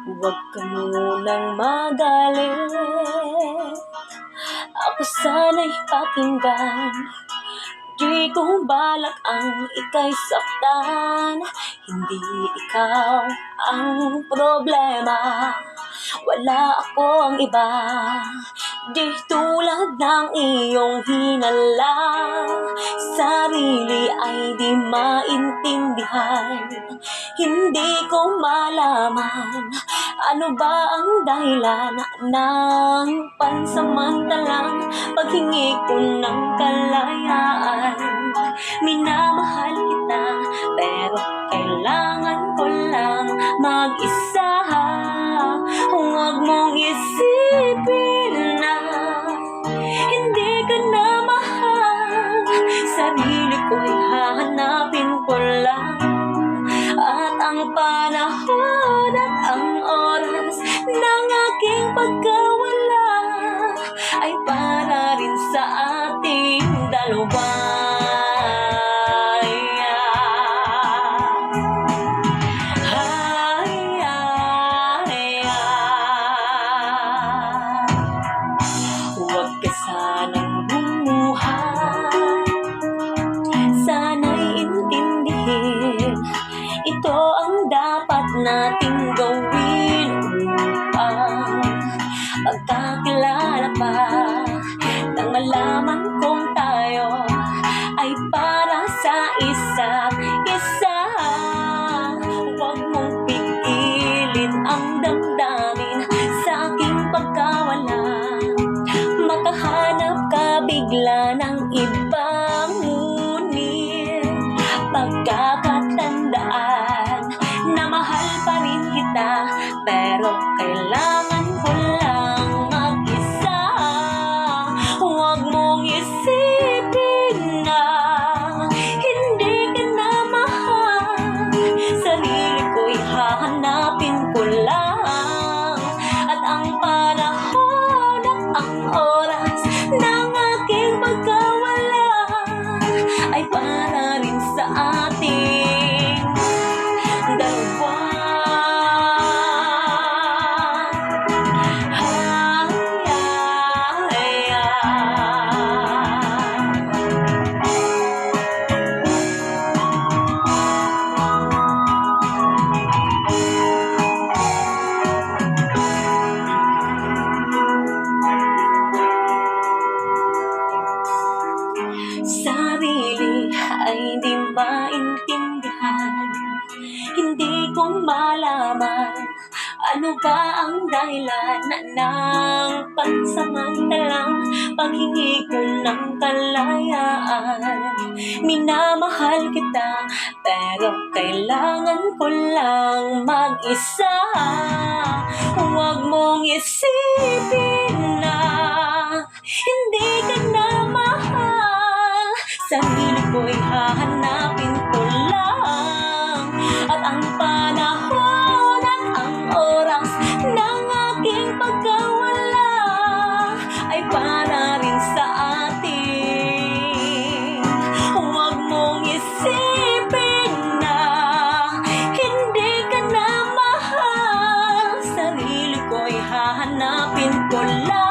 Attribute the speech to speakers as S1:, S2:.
S1: Huwag ka munang magalit. Ako sana'y pakinggan. Di ko balak ang ika'y saktan. Hindi ikaw ang problema. Wala akong iba. Di tulad ng iyong hinala. Sarili ay di maintindihan. Hindi ko malaman ano ba ang dahilan ng pansamantalang paghingi ko ng kalayaan. Minamahal kita pero kailangan ko lang mag-isa. Huwag mong isipin na hindi ka na mahal. Sarili ko'y hahanapin ko lang. At ang panahon at ang oras ng aking pagkawala ay para rin sa ating dalawa. Huwag ka sanang bumuhay. Sana'y intindihin. Ito ang dapat nating gawin upang magkakilala pa. Nang malaman kong tayo ay para sa isa't isa. Huwag mong pigilin ang damdamin sa aking pagkawala. Makahanap ka bigla ng ibang ngunit pagkakatandaan na mahal pa rin kita, pero kailangan ko lang mag-isa. Huwag mong isipin na hindi ka na mahal. Sarili ko'y hahanapin ko lang. At ang panahon at ang oras ng aking pagkawala ay para rin sa ating dalawa. Sarili ay di maintindihan. Hindi ko malaman ano ba ang dahilan ng pansamantalang paghingi ko ng kalayaan. Minamahal kita pero kailangan ko lang mag-isa. Huwag mong isipin na hindi ka na mahal. Sarili ko'y hahanapin ko lang. At ang panahon at ang oras ng aking pagkawala ay para rin sa atin. Huwag mong isipin na hindi ka na mahal. Sarili ko'y hahanapin ko lang.